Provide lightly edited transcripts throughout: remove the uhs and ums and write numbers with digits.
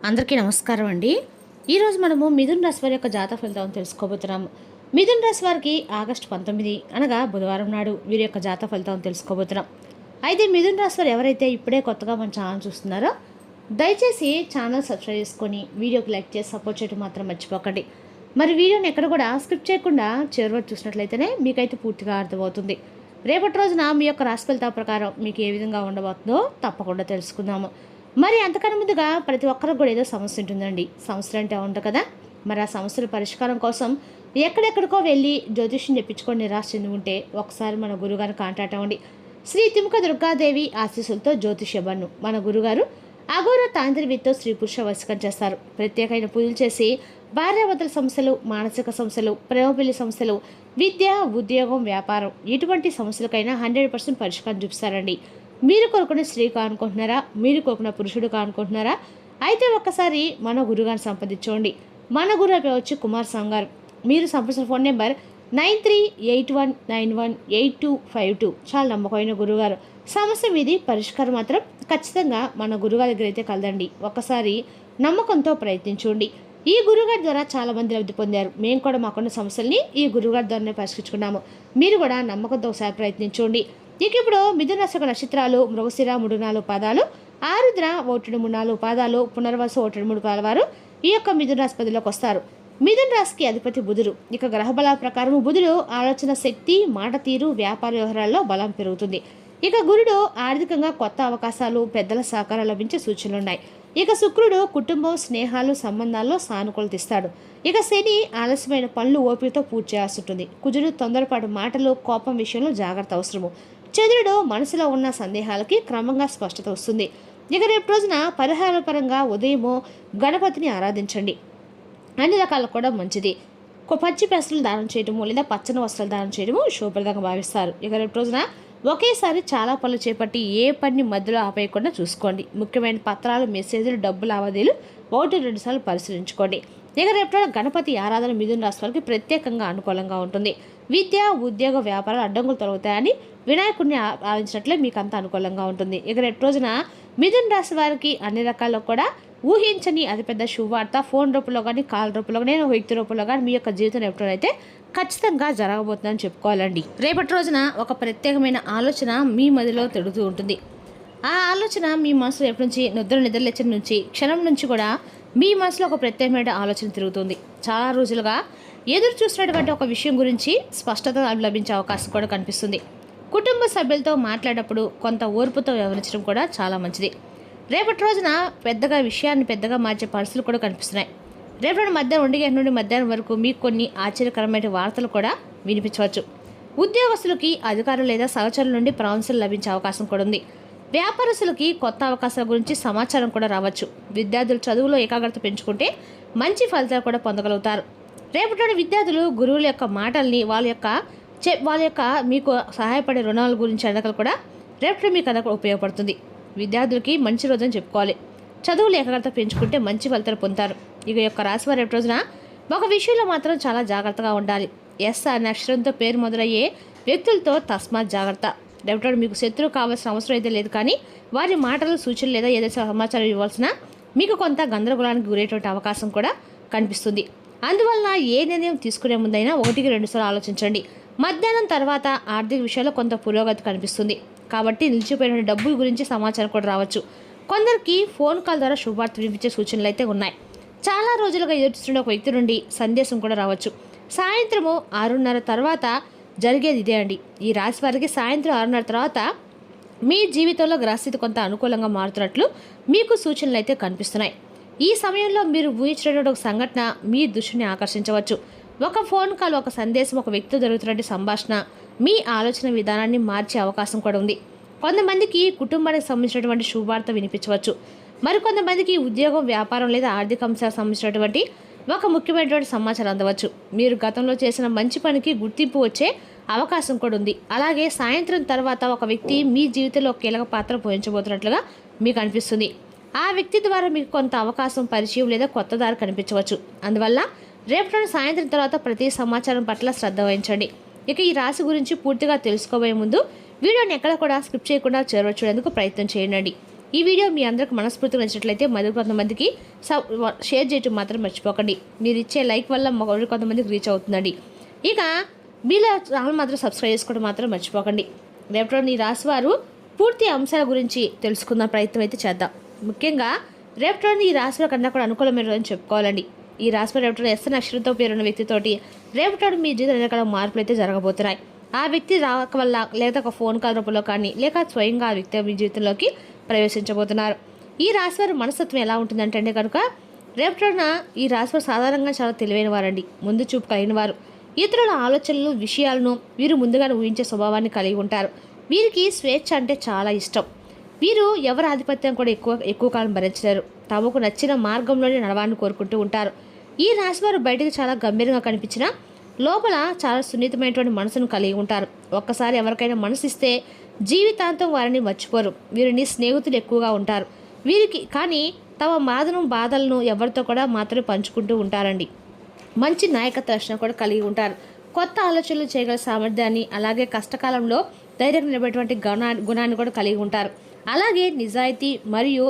అందరికీ నమస్కారం అండి. ఈరోజు మనము మిథున్ రాశి వారి యొక్క జాతక ఫలితాలను తెలుసుకోబోతున్నాము. మిథున్ రాశి వారికి ఆగస్టు 19 అనగా బుధవారం నాడు వీరి యొక్క జాతక ఫలితాలను తెలుసుకోబోతున్నాం. అయితే మిథున్ రాశి వారు ఎవరైతే ఇప్పుడే కొత్తగా మన ఛానల్ చూస్తున్నారో దయచేసి ఛానల్ సబ్స్క్రైబ్ చేసుకొని వీడియోకి లైక్ చేసి సపోర్ట్ చేయడం మాత్రం మర్చిపోకండి. మరి వీడియోని ఎక్కడ కూడా స్కిప్ చేయకుండా చివరి వరకు చూసినట్లయితేనే మీకైతే పూర్తిగా అర్థమవుతుంది. రేపటి రోజున మీ యొక్క రాశి ఫలితాల ప్రకారం మీకు ఏ విధంగా ఉండబోతుందో తప్పకుండా తెలుసుకుందాము. మరి అంతకన్నా ముందుగా ప్రతి ఒక్కరికి కూడా ఏదో సమస్య ఉంటుందండి. సమస్యలు అంటే ఉంటుంది కదా. మరి ఆ సమస్యల పరిష్కారం కోసం ఎక్కడెక్కడికో వెళ్ళి జ్యోతిష్యం చెప్పించుకొని నిరాశ చెంది ఉంటే ఒకసారి మన గురుగారిని కాంటాక్ట్ అవ్వండి. శ్రీ తిముక దుర్గాదేవి ఆశీస్సులతో జ్యోతిష్య బన్ను మన గురుగారు అఘోర తాంత్రివితో స్త్రీ పురుష వశకం చేస్తారు. ప్రత్యేకమైన పూజలు చేసి భార్యాభర్తల సమస్యలు, మానసిక సమస్యలు, ప్రేమ పెళ్లి సమస్యలు, విద్య, ఉద్యోగం, వ్యాపారం ఇటువంటి సమస్యలకైనా 100% పరిష్కారం చూపిస్తారండి. మీరు కోరుకునే స్త్రీ కానుకుంటున్నారా, మీరు కోరుకున్న పురుషుడు కానుకుంటున్నారా? అయితే ఒక్కసారి మన గురుగారిని సంప్రదించండి. మన గురువు వచ్చి కుమార్ సంగారు. మీరు సంప్రదించిన ఫోన్ నెంబర్ 9381918252. చాలా నమ్మకమైన గురుగారు. సమస్య మీది పరిష్కారం మాత్రం ఖచ్చితంగా మన గురుగారి దగ్గర అయితే కలదండి. ఒక్కసారి నమ్మకంతో ప్రయత్నించండి. ఈ గురుగారి ద్వారా చాలామంది లబ్ధి పొందారు. మేము కూడా మాకున్న సమస్యల్ని ఈ గురుగారి ద్వారానే పరిష్కరించుకున్నాము. మీరు కూడా నమ్మకంతో ఒకసారి ప్రయత్నించండి. ఇక ఇప్పుడు మిథున రాశి నక్షత్రాలు మృగశిర 3-4 పాదాలు, ఆరుద్ర 1-3-4 పాదాలు, పునర్వసు 1-3 పాదాల వారు ఈ యొక్క మిథున రాశి పదిలోకి వస్తారు. మిథున రాశికి అధిపతి బుధుడు. ఇక గ్రహ బలాల ప్రకారం బుధుడు ఆలోచన శక్తి, మాట తీరు, వ్యాపార వ్యవహారాల్లో బలం పెరుగుతుంది. ఇక గురుడు ఆర్థికంగా కొత్త అవకాశాలు, పెద్దల సహకారం లభించే సూచనలున్నాయి. ఇక శుక్రుడు కుటుంబం, స్నేహాలు, సంబంధాల్లో సానుకూలత ఇస్తాడు. ఇక శని ఆలస్యమైన పనులు ఓపికతో పూర్తి చేయాల్సి ఉంటుంది. కుజుడు తొందరపాటు మాటలు, కోపం విషయంలో జాగ్రత్త అవసరము. చంద్రుడు మనసులో ఉన్న సందేహాలకి క్రమంగా స్పష్టత వస్తుంది. ఇక రేపు రోజున పరిహార పరంగా ఉదయము గణపతిని ఆరాధించండి. అన్ని రకాలకు కూడా మంచిది. పచ్చి పెసలు దానం చేయడము లేదా పచ్చని వస్త్రాలు దానం చేయడము శుభప్రదంగా భావిస్తారు. ఇక రేపు రోజున ఒకేసారి చాలా పనులు చేపట్టి ఏ పని మధ్యలో ఆపేయకుండా చూసుకోండి. ముఖ్యమైన పత్రాలు, మెసేజ్లు, డబ్బు లావాదేవీలు 1-2 సార్లు పరిశీలించుకోండి. ఇక రేపు గణపతి ఆరాధన మిథున రాశి వారికి ప్రత్యేకంగా అనుకూలంగా ఉంటుంది. విద్య, ఉద్యోగ, వ్యాపారాలు అడ్డంకులు తొలగుతాయని వినాయకుడిని ఆరాధించినట్లే మీకు అంత అనుకూలంగా ఉంటుంది. ఇక రేపు రోజున మిథున రాశి వారికి అన్ని రకాల్లో కూడా ఊహించని అతిపెద్ద శుభవార్త ఫోన్ రూపంలో కానీ, కాల్ రూపంలో కానీ, నేను వ్యక్తి రూపంలో కానీ మీ యొక్క జీవితం ఎప్పుడైతే ఖచ్చితంగా జరగబోతుందని చెప్పుకోవాలండి. రేపటి రోజున ఒక ప్రత్యేకమైన ఆలోచన మీ మదిలో తిరుగుతూ ఉంటుంది. ఆ ఆలోచన మీ మనసులో ఎప్పటి నుంచి నిద్రలేచిన నుంచి క్షణం నుంచి కూడా మీ మనసులో ఒక ప్రత్యేకమైన ఆలోచన తిరుగుతుంది. చాలా రోజులుగా ఎదురు చూసినటువంటి ఒక విషయం గురించి స్పష్టత లభించే అవకాశం కూడా కనిపిస్తుంది. కుటుంబ సభ్యులతో మాట్లాడేటప్పుడు కొంత ఓర్పుతో వ్యవహరించడం కూడా చాలా మంచిది. రేపటి రోజున విషయాన్ని పెద్దగా మార్చే పరిస్థితులు కూడా కనిపిస్తున్నాయి. రేపటి మధ్యాహ్నం 1 గంటల నుండి మధ్యాహ్నం వరకు మీకు కొన్ని ఆశ్చర్యకరమైన వార్తలు కూడా వినిపించవచ్చు. ఉద్యోగస్తులకి అధికారులు లేదా సహచరుల నుండి ప్రశంసలు లభించే అవకాశం కూడా ఉంది. వ్యాపారస్తులకి కొత్త అవకాశాల గురించి సమాచారం కూడా రావచ్చు. విద్యార్థులు చదువులో ఏకాగ్రత పెంచుకుంటే మంచి ఫలితాలు కూడా పొందగలుగుతారు. రేపటి విద్యార్థులు గురువుల యొక్క మాటల్ని వాళ్ళ యొక్క మీకు సహాయపడే రుణాల గురించి అడగలు కూడా రేపటి మీకు అదొక ఉపయోగపడుతుంది. విద్యార్థులకి మంచి రోజుని చెప్పుకోవాలి. చదువులు ఏకాగ్రత పెంచుకుంటే మంచి ఫలితాలు పొందుతారు. ఇక యొక్క రాశి వారు రేపటి రోజున ఒక విషయంలో మాత్రం చాలా జాగ్రత్తగా ఉండాలి. ఎస్ అనే అక్షరంతో పేరు మొదలయ్యే వ్యక్తులతో తస్మాత్ జాగ్రత్త. రేపటి మీకు శత్రువు కావాల్సిన అవసరం అయితే లేదు, కానీ వారి మాటలు, సూచనలు లేదా ఏదైతే సమాచారం ఇవ్వాల్సిన మీకు కొంత గందరగోళానికి గురేటువంటి అవకాశం కూడా కనిపిస్తుంది. అందువలన ఏ నిర్ణయం తీసుకునే ముందైనా 1-2 సార్లు ఆలోచించండి. మధ్యాహ్నం తర్వాత ఆర్థిక విషయాల్లో కొంత పురోగతి కనిపిస్తుంది. కాబట్టి నిలిచిపోయిన డబ్బుల గురించి సమాచారం కూడా రావచ్చు. కొందరికి ఫోన్ కాల్ ద్వారా శుభవార్త వినిపించే సూచనలు అయితే ఉన్నాయి. చాలా రోజులుగా ఎదురుస్తున్న ఒక వ్యక్తి నుండి సందేశం కూడా రావచ్చు. సాయంత్రము 6:30 తర్వాత జరిగేది ఇదే అండి. ఈ రాశి వారికి సాయంత్రం 6:30 తర్వాత మీ జీవితంలో గ్రహస్థితి కొంత అనుకూలంగా మారుతున్నట్లు మీకు సూచనలు అయితే కనిపిస్తున్నాయి. ఈ సమయంలో మీరు ఊహించినటువంటి ఒక సంఘటన మీ దృష్టిని ఆకర్షించవచ్చు. ఒక ఫోన్ కాల్, ఒక సందేశం, ఒక వ్యక్తితో జరుగుతున్నటువంటి సంభాషణ మీ ఆలోచన విధానాన్ని మార్చే అవకాశం కూడా ఉంది. కొంతమందికి కుటుంబానికి సంబంధించినటువంటి శుభవార్త వినిపించవచ్చు. మరికొంతమందికి ఉద్యోగం, వ్యాపారం లేదా ఆర్థిక అంశాలకు సంబంధించినటువంటి ఒక ముఖ్యమైనటువంటి సమాచారం అందవచ్చు. మీరు గతంలో చేసిన మంచి పనికి గుర్తింపు వచ్చే అవకాశం కూడా ఉంది. అలాగే సాయంత్రం తర్వాత ఒక వ్యక్తి మీ జీవితంలో కీలక పాత్ర పోషించబోతున్నట్లుగా మీకు అనిపిస్తుంది. ఆ వ్యక్తి ద్వారా మీకు కొంత అవకాశం, పరిచయం లేదా కొత్త దారి కనిపించవచ్చు. అందువల్ల రేపటి సాయంత్రం తర్వాత ప్రతి సమాచారం పట్ల శ్రద్ధ వహించండి. ఇక ఈ రాశి గురించి పూర్తిగా తెలుసుకోబోయే ముందు వీడియోని ఎక్కడ కూడా స్కిప్ చేయకుండా చూడేందుకు ప్రయత్నం చేయండి. ఈ వీడియో మీ అందరికి మనస్ఫూర్తిగా నచ్చినట్లయితే మరి కొంతమందికి షేర్ చేయటం మాత్రం మర్చిపోకండి. మీరు ఇచ్చే లైక్ వల్ల మరి కొంతమందికి రీచ్ అవుతుందండి. ఇక మీలో ఛానల్ మాత్రం సబ్స్క్రైబ్ చేసుకోవడం మాత్రం మర్చిపోకండి. రేపటి రోజున ఈ రాశి వారు పూర్తి అంశాల గురించి తెలుసుకున్న ప్రయత్నం అయితే చేద్దాం. ముఖ్యంగా రేపటి రోజున ఈ రాశి వారి కన్నా కూడా అనుకూలమైన రోజు చెప్పుకోవాలండి. ఈ రాశి వారు రేపటి ఎస్ నక్షత్రంతో పేరున్న వ్యక్తితోటి రేపటి రోజు మీ జీవితంలో రకాల మార్పులు అయితే జరగబోతున్నాయి. ఆ వ్యక్తి రాక వల్ల లేదా ఒక ఫోన్ కాల్ రూపంలో కానీ లేక స్వయంగా ఆ వ్యక్తి మీ జీవితంలోకి ప్రవేశించబోతున్నారు. ఈ రాశి వారి మనస్తత్వం ఎలా ఉంటుందంటే కనుక రేపటి రోజున ఈ రాశి వారు సాధారణంగా చాలా తెలివైన వారండి. ముందు చూపు కలిగిన వారు. ఇతరుల ఆలోచనలు విషయాలను వీరు ముందుగానే ఊహించే స్వభావాన్ని కలిగి ఉంటారు. వీరికి స్వేచ్ఛ అంటే చాలా ఇష్టం. వీరు ఎవరి ఆధిపత్యం కూడా ఎక్కువ కాలం భరించలేరు. తమకు నచ్చిన మార్గంలోనే నడవాలని కోరుకుంటూ ఉంటారు. ఈ రాశి వారు బయటకు చాలా గంభీరంగా కనిపించినా లోపల చాలా సున్నితమైనటువంటి మనసును కలిగి ఉంటారు. ఒక్కసారి ఎవరికైనా మనసు ఇస్తే జీవితాంతం వారిని మర్చిపోరు. వీరిని స్నేహితులు ఎక్కువగా ఉంటారు. వీరికి కానీ తమ బాధలను ఎవరితో కూడా మాత్రమే పంచుకుంటూ ఉంటారండి. మంచి నాయకత్వ లక్షణం కూడా కలిగి ఉంటారు. కొత్త ఆలోచనలు చేయగల సామర్థ్యాన్ని అలాగే కష్టకాలంలో ధైర్యం నిలబడేటువంటి గుణాన్ని కూడా కలిగి ఉంటారు. అలాగే నిజాయితీ మరియు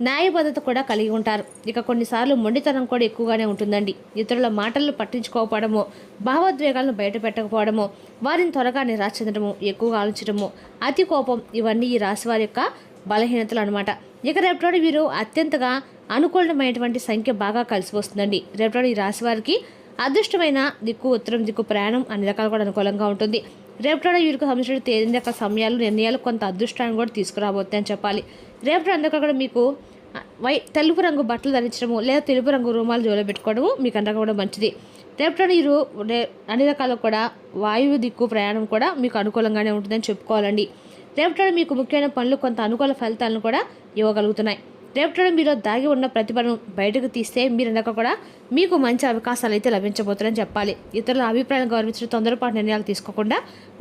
న్యాయబద్ధత కూడా కలిగి ఉంటారు. ఇక కొన్నిసార్లు మొండితనం కూడా ఎక్కువగానే ఉంటుందండి. ఇతరుల మాటలను పట్టించుకోకపోవడము, భావోద్వేగాలను బయట పెట్టకపోవడము, వారిని త్వరగా నిరాశ చెందడము, ఎక్కువగా ఆలోచించడము, అతి కోపం ఇవన్నీ ఈ రాశి వారి యొక్క బలహీనతలు అనమాట. ఇక రేపటి వీరు అత్యంతగా అనుకూలమైనటువంటి సంఖ్య బాగా కలిసి వస్తుందండి. రేపటి ఈ రాశి వారికి అదృష్టమైన దిక్కు ఉత్తరం దిక్కు ప్రయాణం అన్ని రకాలు కూడా అనుకూలంగా ఉంటుంది. రేపటి వీరికి సంబంధించిన తేదీ రకాల సమయాలు నిర్ణయాలు కొంత అదృష్టాన్ని కూడా తీసుకురాబోతాయని చెప్పాలి. రేపటి అందరికీ కూడా మీకు తెలుపు రంగు బట్టలు ధరించడము లేదా తెలుపు రంగు రూమాలు జోలో పెట్టుకోవడము మీకు అందరికీ కూడా మంచిది. రేపటి వీరు అన్ని రకాల కూడా వాయువు దిక్కు ప్రయాణం కూడా మీకు అనుకూలంగానే ఉంటుందని చెప్పుకోవాలండి. రేపటి మీకు ముఖ్యమైన పనులు కొంత అనుకూల ఫలితాలను కూడా ఇవ్వగలుగుతున్నాయి. రేపటి మీలో దాగి ఉన్న ప్రతిభను బయటకు తీస్తే మీరన్నాక కూడా మీకు మంచి అవకాశాలు అయితే లభించబోతున్నాయని చెప్పాలి. ఇతరుల అభిప్రాయాలను గౌరవించడం, తొందరపాటు నిర్ణయాలు తీసుకోకుండా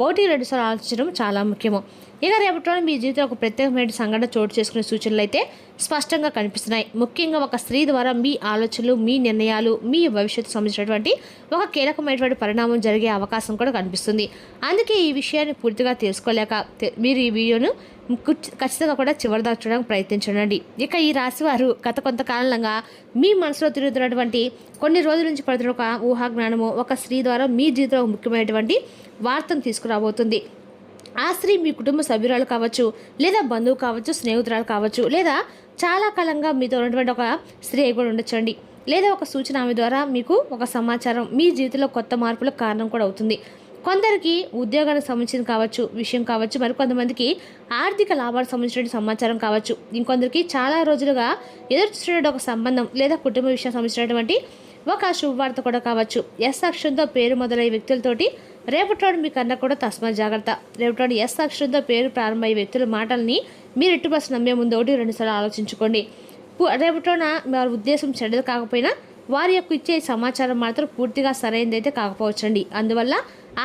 1-2 సార్లు ఆలోచించడం చాలా ముఖ్యము. ఇక రేపటి మీ జీవితంలో ఒక ప్రత్యేకమైన సంఘటన చోటు చేసుకునే సూచనలు అయితే స్పష్టంగా కనిపిస్తున్నాయి. ముఖ్యంగా ఒక స్త్రీ ద్వారా మీ ఆలోచనలు, మీ నిర్ణయాలు, మీ భవిష్యత్తు సంబంధించినటువంటి ఒక కీలకమైనటువంటి పరిణామం జరిగే అవకాశం కూడా కనిపిస్తుంది. అందుకే ఈ విషయాన్ని పూర్తిగా తెలుసుకోలేక మీరు ఈ వీడియోను ఖచ్చితంగా కూడా చివరిదాకా చూడడానికి ప్రయత్నించండి. ఇక ఈ రాశి వారు గత కొంతకాలంగా మీ మనసులో తిరుగుతున్నటువంటి కొన్ని రోజుల నుంచి పడుతున్న ఒక ఊహాజ్ఞానము ఒక స్త్రీ ద్వారా మీ జీవితంలో ముఖ్యమైనటువంటి వార్తను తీసుకురాబోతుంది. ఆ స్త్రీ మీ కుటుంబ సభ్యురాలు కావచ్చు, లేదా బంధువు కావచ్చు, స్నేహితురాలు కావచ్చు, లేదా చాలా కాలంగా మీతో ఉన్నటువంటి ఒక స్త్రీ కూడా ఉండొచ్చండి. లేదా ఒక సూచన ఆమె ద్వారా మీకు ఒక సమాచారం మీ జీవితంలో కొత్త మార్పులకు కారణం కూడా అవుతుంది. కొందరికి ఉద్యోగానికి సంబంధించిన కావచ్చు విషయం కావచ్చు, మరికొంతమందికి ఆర్థిక లాభాలకు సంబంధించిన సమాచారం కావచ్చు, ఇంకొందరికి చాలా రోజులుగా ఎదురు చూస్తున్న ఒక సంబంధం లేదా కుటుంబ విషయం సంబంధించినటువంటి ఒక శుభవార్త కూడా కావచ్చు. ఎస్ అక్షరంతో పేరు మొదలయ్యే వ్యక్తులతోటి రేపటి మీకు అన్న కూడా తస్మా జాగ్రత్త. రేపటి ఎస్ అక్షరంతో పేరు ప్రారంభమయ్యే వ్యక్తుల మాటల్ని మీరు ఎట్టుబడి నమ్మే ముందు 1-2 సార్లు ఆలోచించుకోండి. రేపటిన వారి ఉద్దేశం చెడ్డది కాకపోయినా వారి యొక్క ఇచ్చే సమాచారం మాత్రం పూర్తిగా సరైనదైతే కాకపోవచ్చండి. అందువల్ల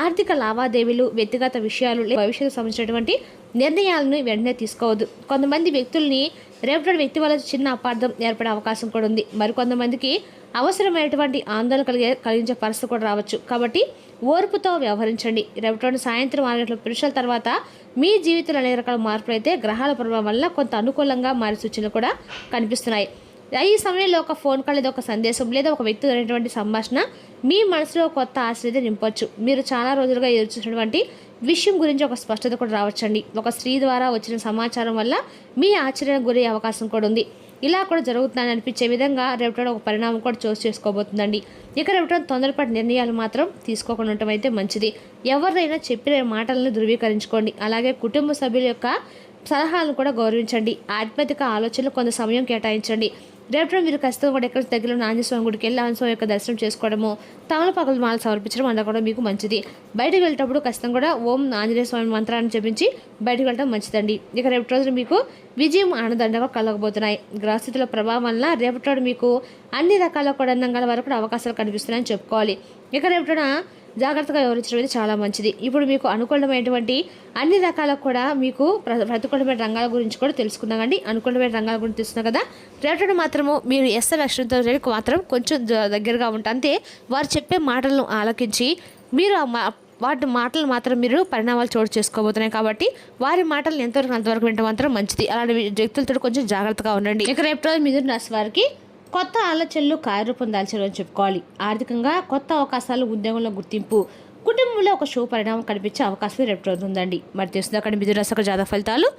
ఆర్థిక లావాదేవీలు, వ్యక్తిగత విషయాలు, భవిష్యత్తు సంబంధించినటువంటి నిర్ణయాలను వెంటనే తీసుకోవద్దు. కొంతమంది వ్యక్తుల్ని రేపటి వ్యక్తి వల్ల చిన్న అపార్థం ఏర్పడే అవకాశం కూడా ఉంది. మరికొంతమందికి అవసరమైనటువంటి ఆందోళన కలిగించే పరిస్థితి కూడా రావచ్చు. కాబట్టి ఓర్పుతో వ్యవహరించండి. రేపటి సాయంత్రం 6 గంటల పురుషుల తర్వాత మీ జీవితంలో అనేక రకాల మార్పులు అయితే గ్రహాల ప్రభావం వల్ల కొంత అనుకూలంగా మారే సూచనలు కూడా కనిపిస్తున్నాయి. ఈ సమయంలో ఒక ఫోన్ కాల్ లేదా ఒక సందేశం లేదా ఒక వ్యక్తి అనేటువంటి సంభాషణ మీ మనసులో కొత్త ఆశ్చర్యత నింపవచ్చు. మీరు చాలా రోజులుగా ఎదుర్కొన్నటువంటి విషయం గురించి ఒక స్పష్టత కూడా రావచ్చండి. ఒక స్త్రీ ద్వారా వచ్చిన సమాచారం వల్ల మీ ఆశ్చర్యానికి గురయ్యే అవకాశం కూడా ఉంది. ఇలా కూడా జరుగుతుందని అనిపించే విధంగా రేపటి ఒక పరిణామం కూడా చోటు చేసుకోబోతుందండి. ఇక రేపటి తొందరపాటు నిర్ణయాలు మాత్రం తీసుకోకుండా ఉండటం అయితే మంచిది. ఎవరైనా చెప్పిన మాటలను ధృవీకరించుకోండి. అలాగే కుటుంబ సభ్యుల యొక్క సలహాలను కూడా గౌరవించండి. ఆధ్యాత్మిక ఆలోచనలు కొంత సమయం కేటాయించండి. రేపటి మీరు ఖచ్చితంగా కూడా ఎక్కడ దగ్గర ఆంజనేయ స్వామి గుడికి వెళ్ళి ఆంజనేయ స్వామి యొక్క దర్శనం చేసుకోవడము, తమలపాకులు మాల సమర్పించడం అలా కూడా మీకు మంచిది. బయటకు వెళ్ళేటప్పుడు ఖచ్చితంగా కూడా ఓం ఆంజనేయ స్వామి మంత్రాన్ని జపించి బయటకు వెళ్ళడం మంచిదండి. ఇక రేపటి రోజున మీకు విజయం ఆనందంగా కలగబోతున్నాయి. గ్రహస్థితుల ప్రభావం వల్ల రేపటి రోజు మీకు అన్ని రకాల కూడా అందంగా వరకు అవకాశాలు కనిపిస్తున్నాయని చెప్పుకోవాలి. ఇక రేపటిన జాగ్రత్తగా వివరించడం అనేది చాలా మంచిది. ఇప్పుడు మీకు అనుకూలమైనటువంటి అన్ని రకాల కూడా మీకు ప్రతికూలమైన రంగాల గురించి కూడా తెలుసుకుందామండి. అనుకూలమైన రంగాల గురించి తెలుసుకున్నాం కదా. రేపటి మాత్రము మీరు ఎస్ లక్షణంతో మాత్రం కొంచెం దగ్గరగా ఉంటారు. అంతే వారు చెప్పే మాటలను ఆలకించి మీరు వాటి మాటలు మాత్రం మీరు పరిణామాలు చోటు చేసుకోబోతున్నాయి కాబట్టి వారి మాటలు ఎంతవరకు అంతవరకు వింటే మాత్రం మంచిది. అలాంటి వ్యక్తులతో కొంచెం జాగ్రత్తగా ఉండండి. ఇక రేపు రోజు మిథున రాశి వారికి కొత్త ఆలోచనలు కార్యరూపం దాల్చారని చెప్పుకోవాలి. ఆర్థికంగా కొత్త అవకాశాలు, ఉద్యోగంలో గుర్తింపు, కుటుంబంలో ఒక శుభ పరిణామం కనిపించే అవకాశం రేపు రోజు ఉందండి. మరి తెలుస్తుంది అక్కడ మిథున రాశి జాతక ఫలితాలు.